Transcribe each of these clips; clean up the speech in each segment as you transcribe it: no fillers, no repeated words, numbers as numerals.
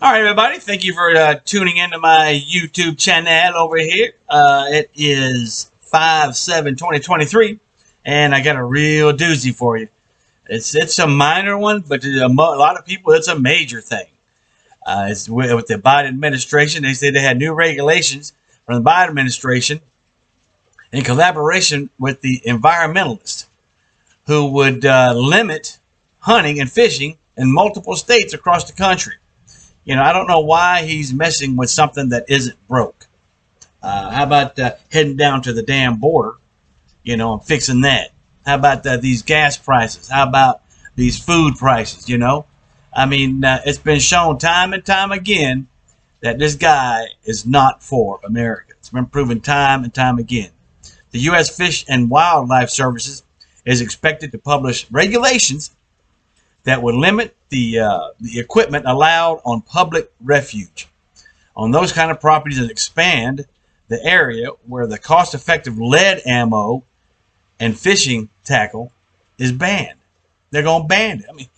All right, everybody. Thank you for tuning into my YouTube channel over here. It is 5/7/2023, and I got a real doozy for you. It's a minor one, but to a lot of people, it's a major thing. It's with the Biden administration. They say they had new regulations from the Biden administration in collaboration with the environmentalists who would limit hunting and fishing in multiple states across the country. I don't know why he's messing with something that isn't broke. How about heading down to the damn border, and fixing that? How about these gas prices? How about these food prices, it's been shown time and time again that this guy is not for America. It's been proven time and time again. The U.S. Fish and Wildlife Services is expected to publish regulations that would limit the equipment allowed on public refuge on those kind of properties and expand the area where the cost-effective lead ammo and fishing tackle is banned. They're going to ban it.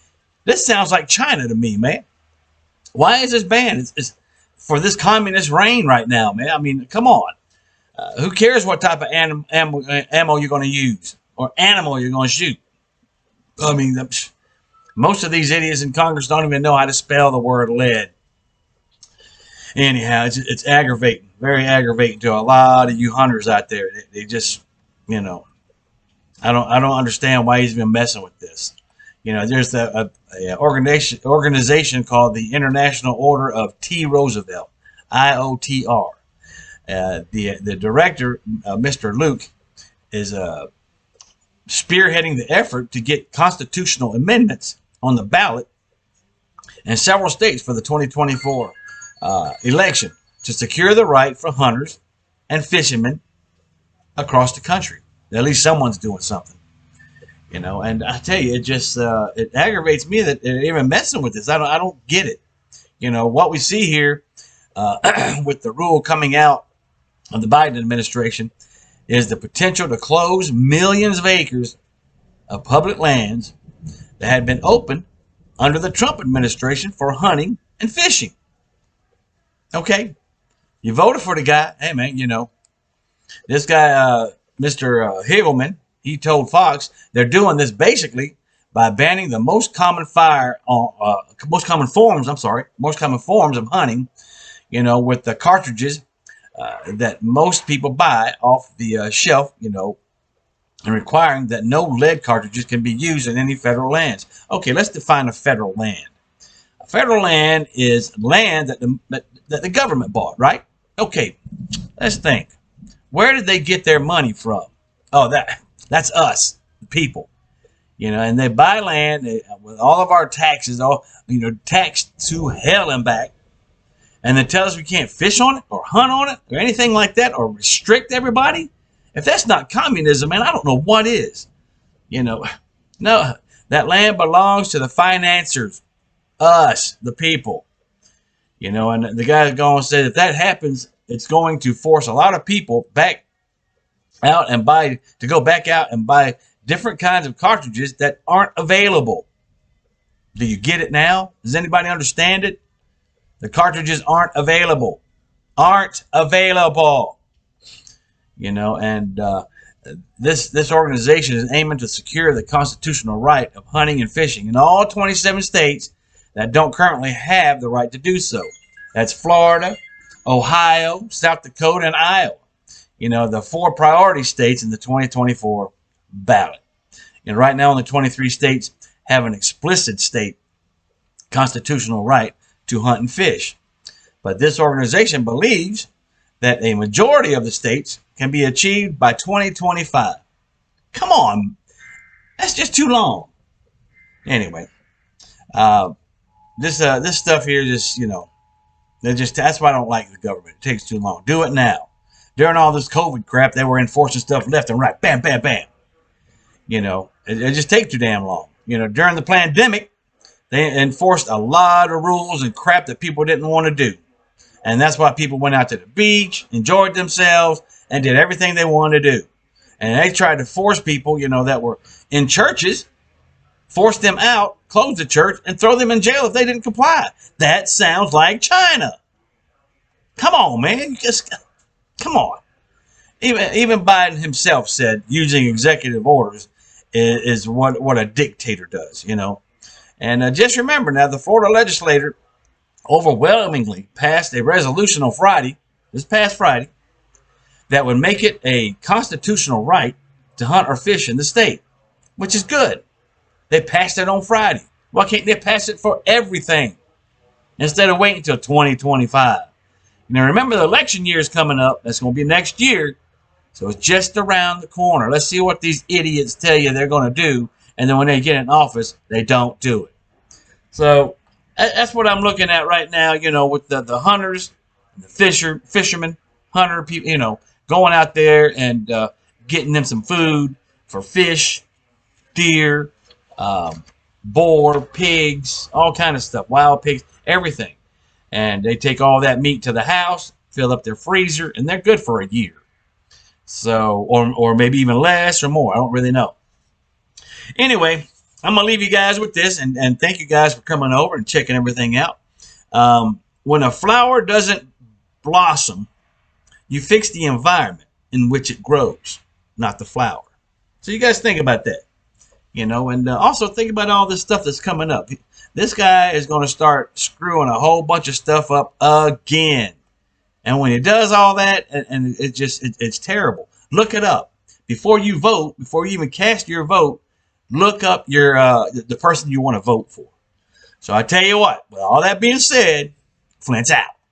This sounds like China to me, man. Why is this banned? It's for this communist reign right now, man. Come on. Who cares what type of ammo you're going to use or animal you're going to shoot? Most of these idiots in Congress don't even know how to spell the word lead. Anyhow, it's aggravating, very aggravating to a lot of you hunters out there. They just, I don't understand why he's been messing with this. There's a organization called the International Order of T. Roosevelt, IOTR. The director, Mr. Luke, is spearheading the effort to get constitutional amendments on the ballot in several states for the 2024 election to secure the right for hunters and fishermen across the country. At least someone's doing something, and I tell you, it aggravates me that they're even messing with this. I don't get it. What we see here with the rule coming out of the Biden administration is the potential to close millions of acres of public lands that had been open under the Trump administration for hunting and fishing. Okay, you voted for the guy. Hey, man, this guy, Mr. Higelman, he told Fox they're doing this basically by banning the most common forms of hunting, with the cartridges that most people buy off the shelf, and requiring that no lead cartridges can be used in any federal lands. Okay, let's define a federal land. A federal land is land that the government bought, right? Okay, let's think. Where did they get their money from? Oh, that's us, the people. And they buy land with all of our taxes, taxed to hell and back. And they tell us we can't fish on it or hunt on it or anything like that or restrict everybody. If that's not communism, man, I don't know what is. No, that land belongs to the financiers, us, the people. And the guy's going to say that happens, it's going to force a lot of people back out and go back out and buy different kinds of cartridges that aren't available. Do you get it now? Does anybody understand it? The cartridges aren't available. And this organization is aiming to secure the constitutional right of hunting and fishing in all 27 states that don't currently have the right to do so. That's Florida, Ohio, South Dakota, and Iowa. The 4 priority states in the 2024 ballot. And right now, only 23 states have an explicit state constitutional right to hunt and fish. But this organization believes that a majority of the states can be achieved by 2025. Come on. That's just too long. Anyway, this stuff here that's why I don't like the government. It takes too long. Do it now. During all this COVID crap, they were enforcing stuff left and right. Bam, bam, bam. It just takes too damn long. During the pandemic, they enforced a lot of rules and crap that people didn't want to do. And that's why people went out to the beach, enjoyed themselves, and did everything they wanted to do. And they tried to force people, that were in churches force them out, close the church, and throw them in jail if they didn't comply. That sounds like China. Come on, man. Come on. Even Biden himself said using executive orders is what a dictator does, you know. And just remember now, the Florida legislature overwhelmingly passed a resolution on Friday, this past Friday, that would make it a constitutional right to hunt or fish in the state, which is good. They passed it on Friday. Why can't they pass it for everything instead of waiting until 2025? Now, remember, the election year is coming up. That's going to be next year. So it's just around the corner. Let's see what these idiots tell you they're going to do. And then when they get in office, they don't do it. So that's what I'm looking at right now, you know, with the hunters, the fishermen, hunter people, you know, going out there and getting them some food for fish, deer, boar, pigs, all kind of stuff, wild pigs, everything. And they take all that meat to the house, fill up their freezer, and they're good for a year. So, or maybe even less or more. I don't really know. Anyway, I'm going to leave you guys with this, and thank you guys for coming over and checking everything out. When a flower doesn't blossom, you fix the environment in which it grows, not the flower. So you guys think about that, you know, and also think about all this stuff that's coming up. This guy is going to start screwing a whole bunch of stuff up again. And when he does all that, and it's terrible. Look it up. Before you vote, before you even cast your vote, look up your the person you want to vote for. So I tell you what, with all that being said, Flint's out.